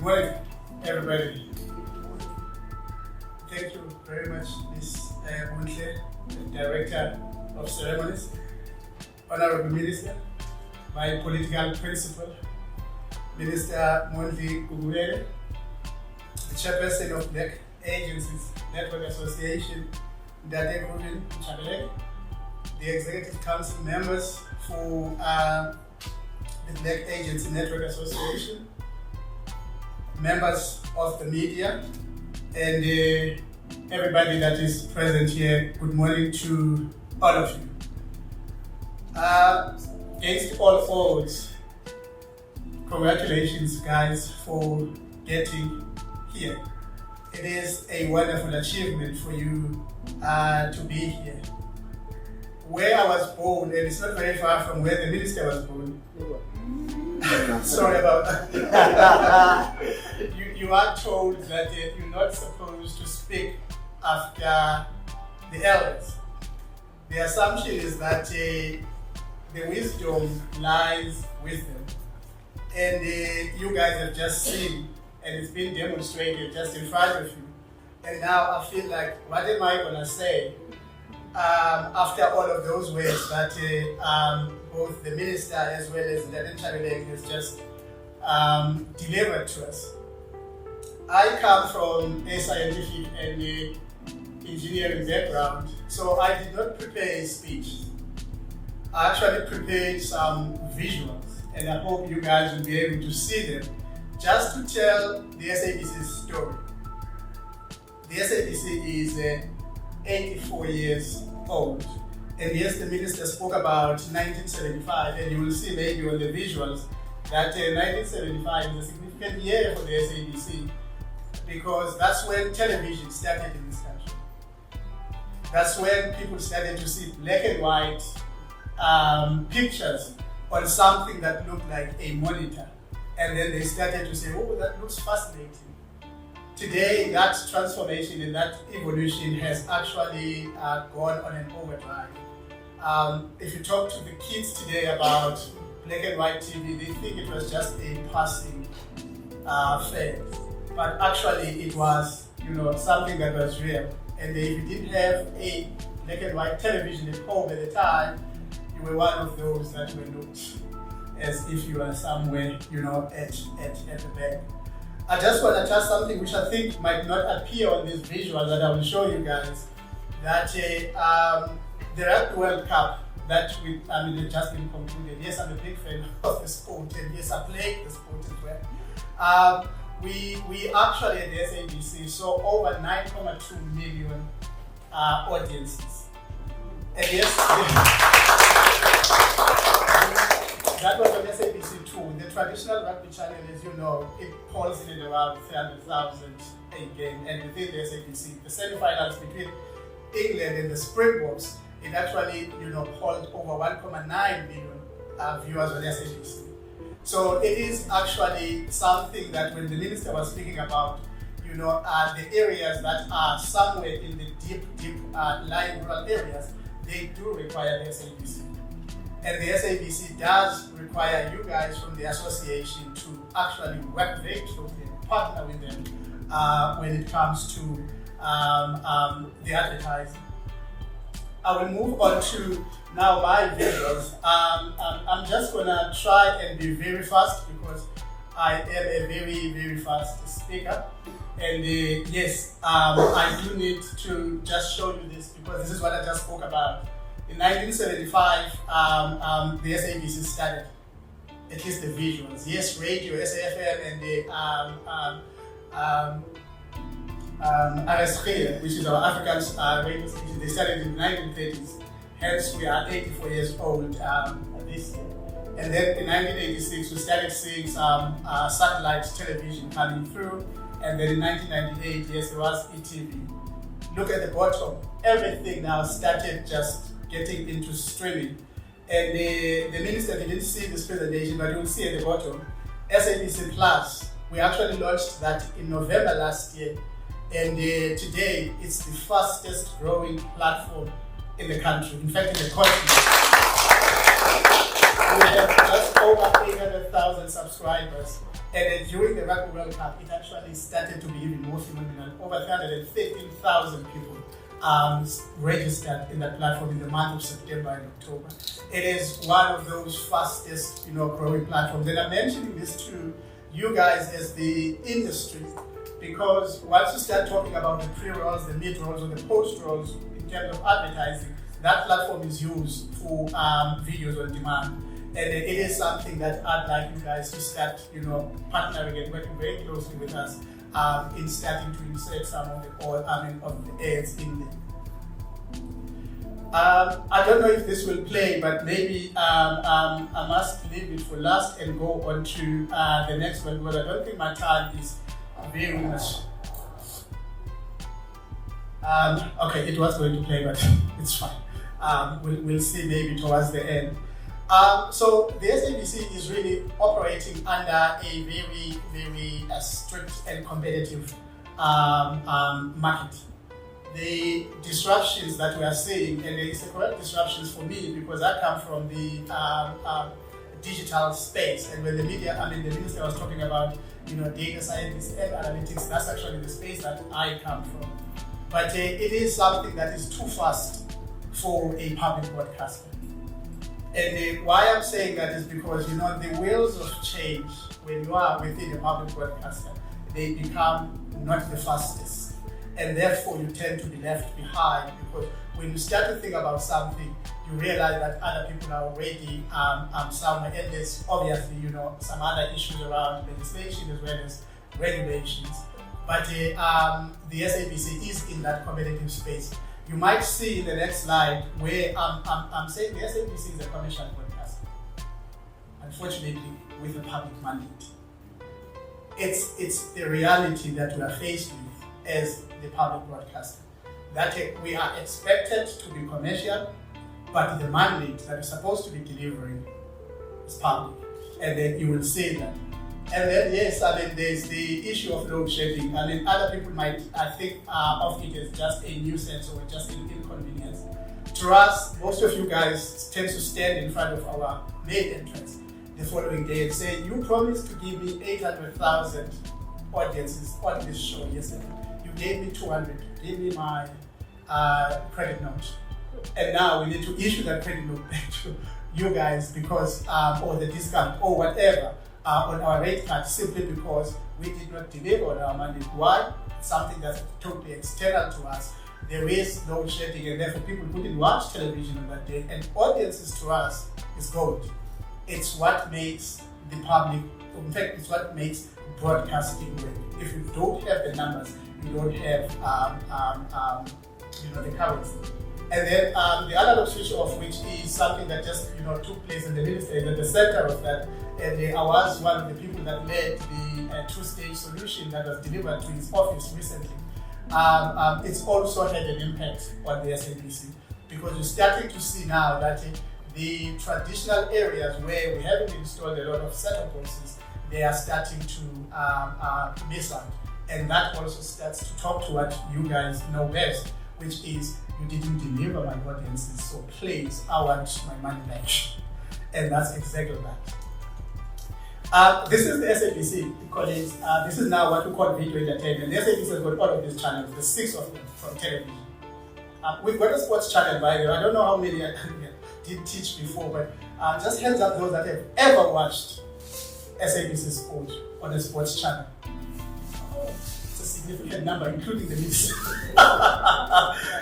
morning, everybody. Thank you very much, Ms. Lungile, the Director of Ceremonies, Honorable Minister, my political principal, Minister Lungile, the Chairperson of Black Agencies Network Association, Dade Rubin Chabelek, the Executive Council members for the Black Agency Network Association, members of the media, and everybody that is present here. Good morning to all of you. Against all odds, congratulations guys for getting here. It is a wonderful achievement for you to be here. Where I was born, and it's not very far from where the minister was born. Sorry about that. you are told that you're not supposed to speak after the elders. The assumption is that the wisdom lies with them. And you guys have just seen, and it's been demonstrated just in front of you. And now I feel like, what am I going to say after all of those words that both the minister as well as the Lungile has just delivered to us. I come from a scientific and engineering background, so I did not prepare a speech. I actually prepared some visuals, and I hope you guys will be able to see them, just to tell the SABC's story. The SABC is 84 years old. And yes, the minister spoke about 1975, and you will see maybe on the visuals that 1975 is a significant year for the SABC, because that's when television started in this country. That's when people started to see black and white pictures on something that looked like a monitor. And then they started to say, oh, that looks fascinating. Today, that transformation and that evolution has actually gone on an overdrive. If you talk to the kids today about black and white TV, they think it was just a passing phase. But actually, it was, something that was real. And if you didn't have a black and white television at home at the time, you were one of those that were looked as if you were somewhere, at the back. I just want to touch something which I think might not appear on this visual that I will show you guys. That the Rugby World Cup that it's just been concluded. Yes, I'm a big fan of the sport, and yes, I played the sport as well. We actually at the SABC saw over 9.2 million audiences. And yes, that was on SABC 2. The traditional rugby channel, as you know, it pulls in at around 300,000 a game. And within the SABC, the semi-finals between England and the Springboks, it actually, pulled over 1.9 million viewers on SABC. So it is actually something that when the minister was speaking about, the areas that are somewhere in the deep lying rural areas, they do require the SABC. And the SABC does require you guys from the association to actually work very closely and partner with them when it comes to the advertising. I will move on to now my visuals. I'm just gonna try and be very fast because I am a very, very fast speaker. And yes, I do need to just show you this because this is what I just spoke about. In 1975, the SABC started, at least the visuals. Yes, radio, SAFM, and the RSG, which is our African radio station, they started in the 1930s. Hence, we are 84 years old this year. And then in 1986, we started seeing some satellite television coming through. And then in 1998, yes, there was ETV. Look at the bottom. Everything now started just getting into streaming. And the minister didn't see this presentation, but you will see at the bottom, SABC Plus. We actually launched that in November last year. And today, it's the fastest growing platform in the country, in fact in the continent. We have just over 800,000 subscribers. And then during the Rugby World Cup, it actually started to be even more phenomenal. Over 315,000 people registered in that platform in the month of September and October. It is one of those fastest, growing platforms. And I'm mentioning this to you guys as the industry, because once you start talking about the pre-rolls, the mid-rolls, or the post-rolls in terms of advertising, that platform is used for videos on demand. And it is something that I'd like you guys to start, partnering and working very closely with us in starting to insert some of the ads in there. I don't know if this will play, but maybe I must leave it for last and go on to the next one, because I don't think my time is very much. Okay, it was going to play, but it's fine. We'll see maybe towards the end. So the SABC is really operating under a very, very strict and competitive market. The disruptions that we are seeing, and it's the correct disruptions for me because I come from the digital space, and when the minister was talking about data scientists and analytics, that's actually the space that I come from. But it is something that is too fast for a public broadcaster. And why I'm saying that is because the wheels of change, when you are within a public broadcaster, they become not the fastest, and therefore you tend to be left behind, because when you start to think about something, you realize that other people are already somewhere, and there's obviously some other issues around legislation as well as regulations. But the SABC is in that competitive space. You might see in the next slide where I'm saying the SABC is a commercial broadcaster, unfortunately with a public mandate. It's the reality that we are faced with as the public broadcaster, that we are expected to be commercial, but the mandate that we're supposed to be delivering is public. And then you will see that. And then yes, there's the issue of load shedding. Other people might think of it as just a nuisance or just an inconvenience. To us, most of you guys tend to stand in front of our main entrance the following day and say, "You promised to give me 800,000 audiences on this show yesterday. You gave me 200. Give me my credit note, and now we need to issue that credit note back to you guys because or the discount or whatever." On our rate card, simply because we did not deliver on our mandate. Why? It's something that's totally external to us. There is load shedding, and therefore people couldn't watch television on that day. And audiences to us is gold. It's what makes the public, in fact, it's what makes broadcasting work. If you don't have the numbers, you don't have the currency. And then the analog switch off, which is something that just took place in the minister, is at the center of that. And I was one of the people that led the two-stage solution that was delivered to his office recently. It's also had an impact on the SABC, because you're starting to see now that the traditional areas where we haven't installed a lot of set-top boxes, they are starting to miss out. And that also starts to talk to what you guys know best, which is you didn't deliver my audiences, so please, I want my money back. And that's exactly that. This is the SABC, colleagues. This is now what we call video entertainment. The SABC has got all of these channels, the 6 of them from television. We've got a sports channel, by the way. I don't know how many I did teach before, but just hands up those that have ever watched SABC Sport on a sports channel. It's a significant number, including the minister.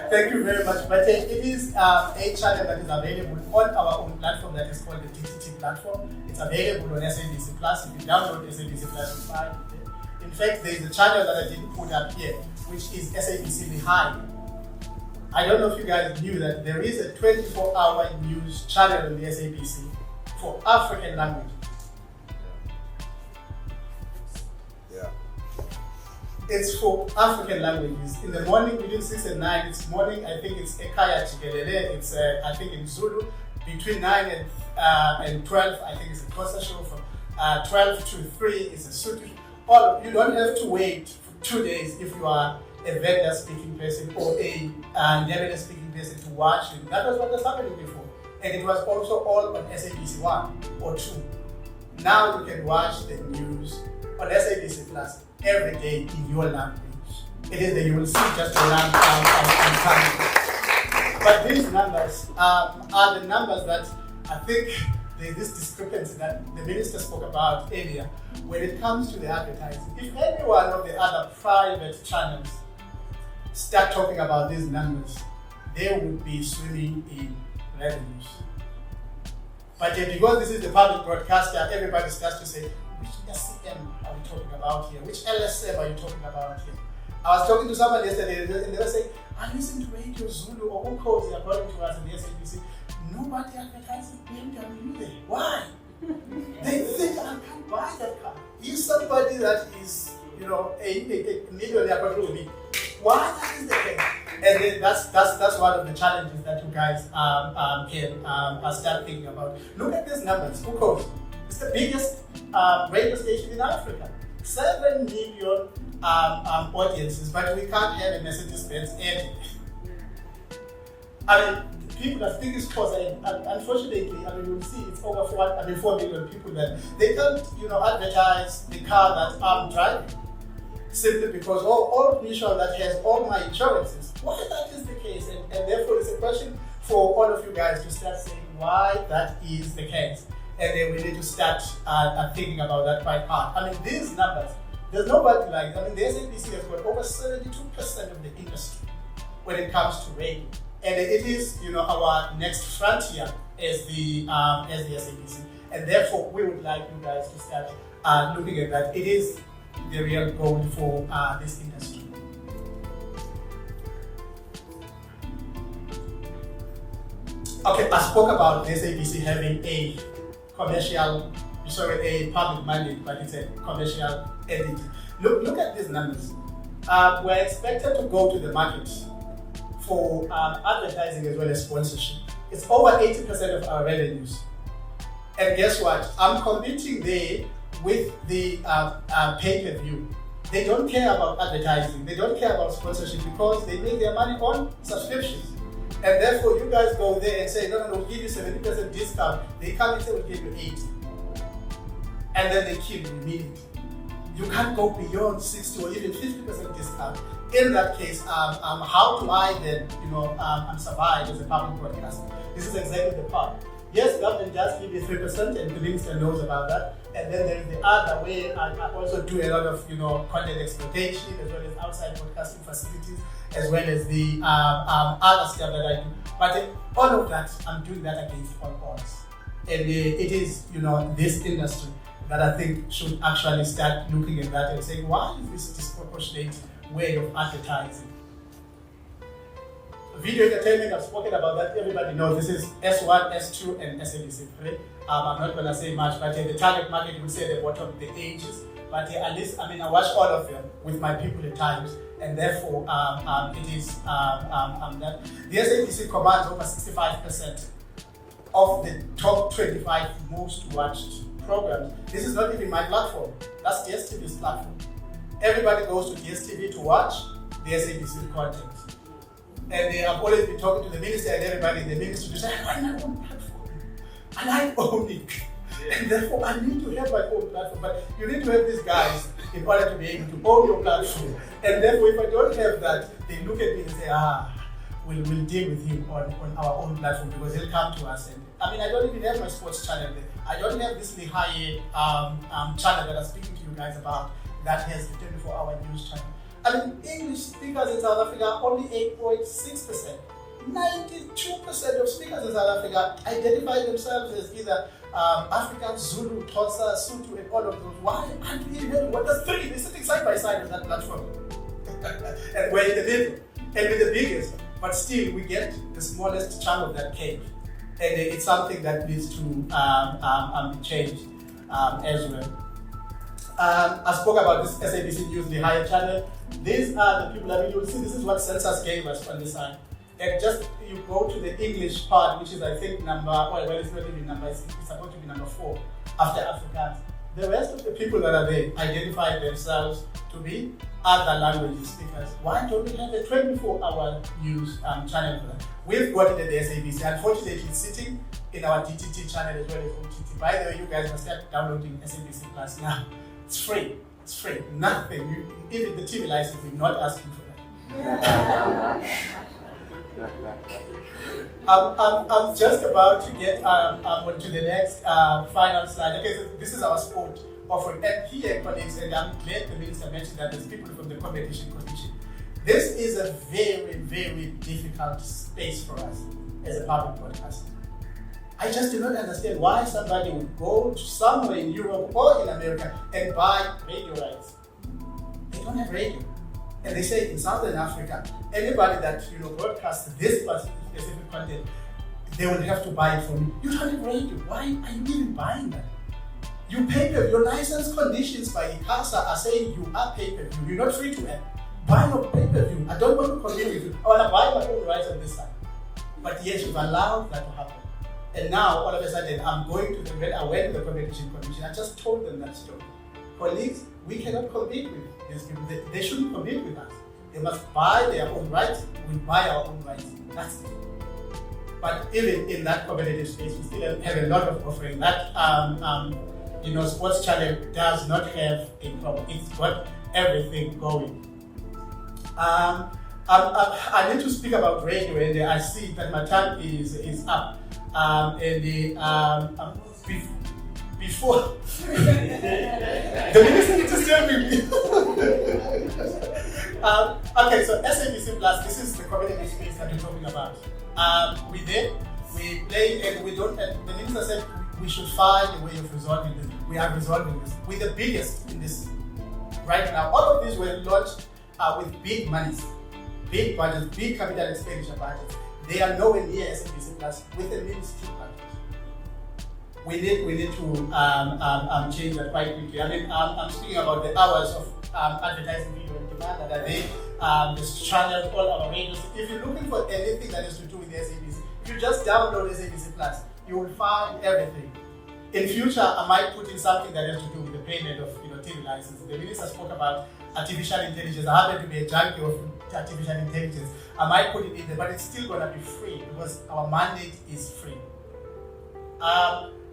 Thank you very much. But it is a channel that is available on our own platform that is called the DTT platform. It's available on SABC Plus. If you download SABC Plus, you find it. In fact, there is a channel that I didn't put up here, which is SABC Behind. I don't know if you guys knew that there is a 24-hour news channel on the SABC for African language. Yeah. It's for African languages. In the morning between 6 and 9, it's morning. I think it's Ekaya Chikelele. It's I think in Zulu. Between 9 and 12, I think it's a Xhosa show. From 12 to 3, it's a Sotho. You don't have to wait for 2 days if you are a Venda speaking person or a Ndebele speaking person to watch it. That was what was happening before. And it was also all on SABC 1 or 2. Now you can watch the news on SABC Plus every day in your language. It is that you will see just the land and but these numbers are the numbers that I think there's this discrepancy that the minister spoke about earlier when it comes to the advertising. If any one of the other private channels start talking about these numbers, they would be swimming in revenues. But because this is the public broadcaster, everybody starts to say, which SCM are we talking about here? Which LSM are you talking about here? I was talking to someone yesterday and they were saying, I listen to Radio Zulu or Ukozi according to us in the SABC. Nobody advertising BMW there. Why? They think I can't buy that car. He's somebody that is, a millionaire probably. Why that is the case? And then that's one of the challenges that you guys can start thinking about. Look at these numbers. Ukozi, it's the biggest radio station in Africa. 7 million audiences, but we can't have a Mercedes-Benz ad. I mean, people that think it's possible, unfortunately, you'll see it's over 4 million people that they can't, advertise the car that I'm driving simply because all mutual that has all my insurances. Why that is the case, and therefore it's a question for all of you guys to start saying why that is the case, and then we need to start thinking about that quite hard. I mean, these numbers, there's nobody like. The SABC has got over 72% of the industry when it comes to radio. And it is, our next frontier as the SABC, and therefore we would like you guys to start looking at that. It is the real goal for this industry. Okay, I spoke about the SABC having a public mandate, but it's a commercial entity. Look at these numbers. We're expected to go to the market for advertising as well as sponsorship. It's over 80% of our revenues. And guess what? I'm competing there with the pay-per-view. They don't care about advertising. They don't care about sponsorship because they make their money on subscriptions. And therefore, you guys go there and say, no, we'll give you 70% discount. They come and say, we'll give you 80. And then they kill you immediately. You can't go beyond 60 or even 50% discount. In that case, how do I then, survive as a public broadcaster? This is exactly the part. Yes, government does give you 3%, and the minister knows about that. And then there is the other way. I also do a lot of, content exploitation as well as outside broadcasting facilities, as well as the other stuff that I do. But all of that, I'm doing that against all odds. And it is, this industry that I think should actually start looking at that and saying, why is this disproportionate way of advertising? Video entertainment, I've spoken about that. Everybody knows this is S1, S2, and SABC 3. I'm not going to say much, but the target market would say the bottom, the ages. But at least, I watch all of them with my people at times, and therefore, it is that. The SABC commands over 65% of the top 25 most watched programs. This is not even my platform. That's DSTV's platform. Everybody goes to DSTV to watch the SABC content. And they have always been talking to the minister and everybody in the ministry to say, I want my own platform. And I own it. And therefore, I need to have my own platform. But you need to have these guys in order to be able to own your platform. And therefore, if I don't have that, they look at me and say, we'll deal with him on our own platform because he'll come to us. And I don't even have my sports channel there. I don't have this high channel that I'm speaking to you guys about that has the 24-hour news channel. English speakers in South Africa, only 8.6%. 92% of speakers in South Africa identify themselves as either African, Zulu, Xhosa, Sotho, and all of those. Why aren't we even? What does 3? They're sitting side by side on that platform. And we're in the middle, and we're the biggest. But still, we get the smallest chunk of that cake. And it's something that needs to be changed as well. I spoke about this SABC News, the higher channel. These are the people, you'll see this is what census gave us on this side. And just you go to the English part, which is I think it's not even number, it's supposed to be number 4 after Afrikaans. The rest of the people that are there identify themselves to be other language speakers. Why don't we have a 24-hour news channel for that? We've got it at the SABC. Unfortunately, it's sitting in our DTT channel as well as OTT. By the way, you guys must start downloading SABC Plus now. It's free. It's free. Nothing. Even the TV license, we're not asking for that. I'm just about to get on to the next final slide. Okay, so this is our sport offering. And here, colleagues, and I'm glad the minister mentioned that there's people from the competition commission. This is a very, very difficult space for us as a public broadcaster. I just do not understand why somebody would go to somewhere in Europe or in America and buy radio rights. They don't have radio. And they say in Southern Africa, anybody that broadcasts this specific content, they will have to buy it from you. You don't have radio. Why are you even buying that? You pay per view. Your license conditions by ICASA are saying you are pay per view. You're not free to air. Buy your pay per view. I don't want to compete with you. I want to buy my own rights on this side. But yes, you've allowed that to happen. And now, all of a sudden, I went to the competition commission. I just told them that story. Colleagues, we cannot compete with these people. They shouldn't compete with us. They must buy their own rights. We buy our own rights. That's it. But even in that competitive space, we still have a lot of offering. That Sports Channel does not have a problem. It's got everything going. I need to speak about radio, and I see that my time is up. Before the minister needs to tell me. Okay, so SABC Plus, this is the competitive space that we're talking about. We play, and we don't. And the minister said we should find a way of resolving this. We are resolving this. We're the biggest in this right now. All of these were launched with big monies, big budgets, big capital expenditure budgets. They are nowhere near SABC Plus with a ministry budget. We need to change that quite quickly. I mean, I'm speaking about the hours of advertising video on demand that are there. This channel, all our radios. If you're looking for anything that has to do with the SABC, if you just download SABC Plus, you will find everything. In future, I might put in something that has to do with the payment of TV license. The minister spoke about artificial intelligence. I happen to be a junkie of artificial intelligence. I might put it in there, but it's still going to be free because our mandate is free.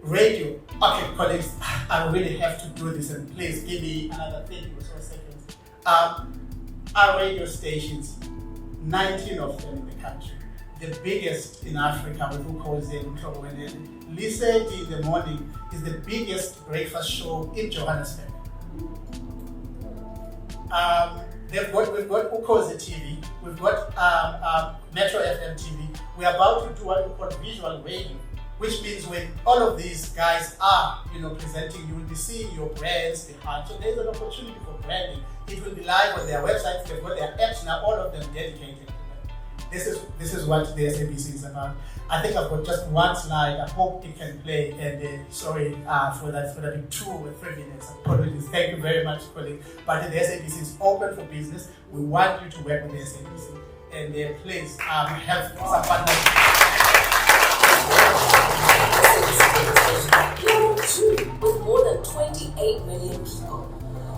Radio. Okay, colleagues, I really have to do this, and please give me another 30 or so seconds. Our radio stations, 19 of them in the country, the biggest in Africa, who calls them Listen in the Morning is the biggest breakfast show in Johannesburg. We've got who calls the TV. We've got Metro FM TV. We're about to do what we call visual radio, which means when all of these guys are, presenting, you will be seeing your brands behind. So there's an opportunity for branding. It will be live on their websites. They've got their apps now, all of them dedicated to that. This is what the SABC is about. I think I've got just one slide. I hope it can play. And sorry for that. It's going to be 2 or 3 minutes. Apologies. Thank you very much, colleague. But the SABC is open for business. We want you to work with the SABC. And please have some partners. With more than 28 million people,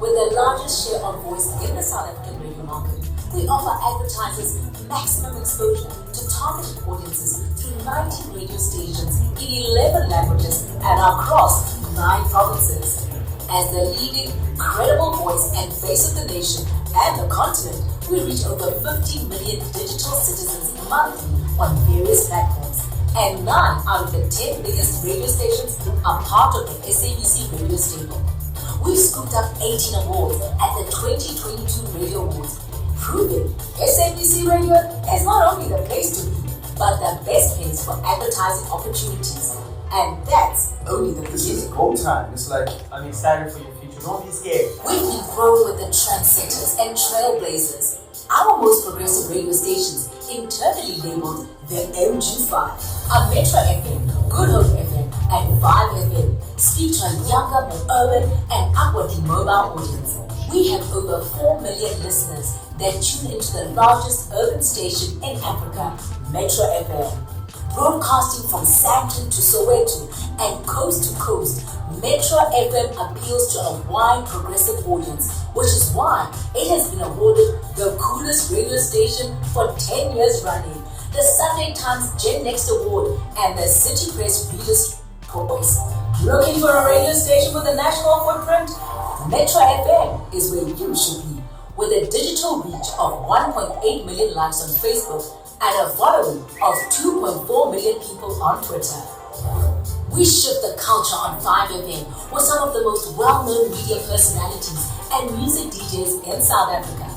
with the largest share of voice in the South African radio market, we offer advertisers maximum exposure to targeted audiences through 19 radio stations in 11 languages and across 9 provinces. As the leading, credible voice and face of the nation and the continent, we reach over 50 million digital citizens monthly on various platforms. And 9 out of the 10 biggest radio stations are part of the SABC radio stable. We've scooped up 18 awards at the 2022 Radio Awards, proving SABC Radio is not only the place to be, but the best place for advertising opportunities. And that's only the beginning. This is go time. It's like, I'm excited for your future. Don't be scared. We've been growing with the trendsetters and trailblazers. Our most progressive radio stations, internally labeled the MG5, are Metro FM, Good Hope FM, and 5FM, speak to a younger, more urban, and upwardly mobile audience. We have over 4 million listeners that tune into the largest urban station in Africa, Metro FM. Broadcasting from Sandton to Soweto and coast to coast, Metro FM appeals to a wide progressive audience, which is why it has been awarded the coolest radio station for 10 years running, the Sunday Times Gen Next Award, and the City Press Reader's Choice. Looking for a radio station with a national footprint? Metro FM is where you should be, with a digital reach of 1.8 million likes on Facebook and a following of 2.4 million people on Twitter. We shift the culture on 5FM with some of the most well-known media personalities and music DJs in South Africa,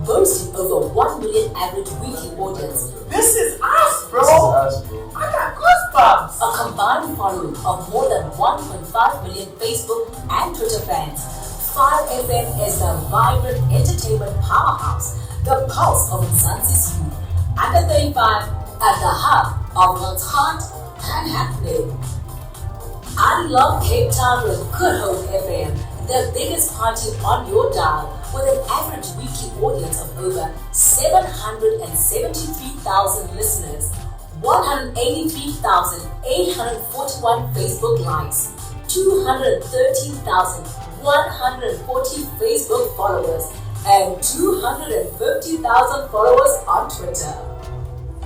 boasting over 1 million average weekly audience. This is us, bro. I got goosebumps. A combined following of more than 1.5 million Facebook and Twitter fans. 5FM is the vibrant entertainment powerhouse, the pulse of Mzansi's youth, under 35, and the hub of what's hot and happening. I love Cape Town with Good Hope FM, the biggest party on your dial, with an average weekly audience of over 773,000 listeners, 183,841 Facebook likes, 213,140 Facebook followers, and 250,000 followers on Twitter.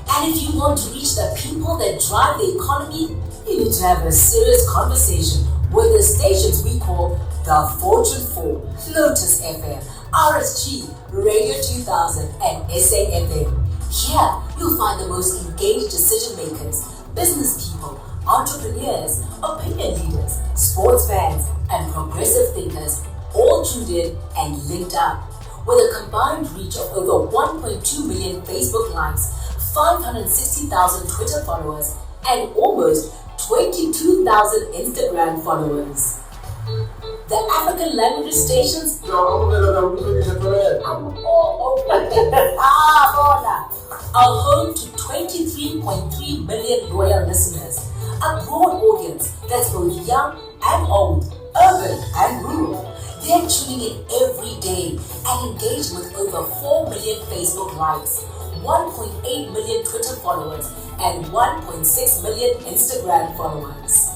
And if you want to reach the people that drive the economy, you need to have a serious conversation with the stations we call the Fortune 4, Lotus FM, RSG, Radio 2000, and SAFM. Here, you'll find the most engaged decision makers, business people, entrepreneurs, opinion leaders, sports fans, and progressive thinkers, all tuned in and linked up. With a combined reach of over 1.2 million Facebook likes, 560,000 Twitter followers, and almost 22,000 Instagram followers. The African language stations are all over. Are home to 23.3 million loyal listeners, a broad audience that's both young and old, urban and rural. They're tuning in every day and engaging with over 4 million Facebook likes, 1.8 million Twitter followers, and 1.6 million Instagram followers.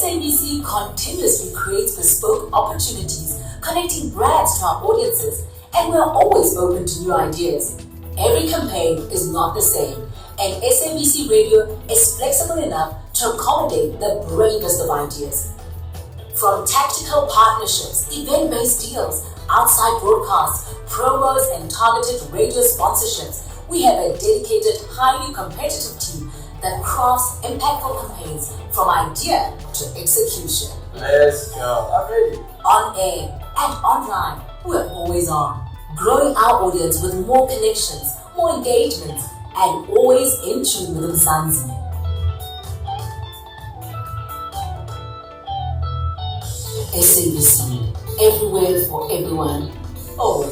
SABC continuously creates bespoke opportunities, connecting brands to our audiences, and we're always open to new ideas. Every campaign is not the same, and SABC Radio is flexible enough to accommodate the bravest of ideas. From tactical partnerships, event-based deals, outside broadcasts, promos, and targeted radio sponsorships, we have a dedicated, highly competitive team that crafts impactful campaigns from idea to execution. Let's go. I'm ready. On air and online, we're always on, growing our audience with more connections, more engagements, and always in tune with Mzansi. SABC, everywhere for everyone, always.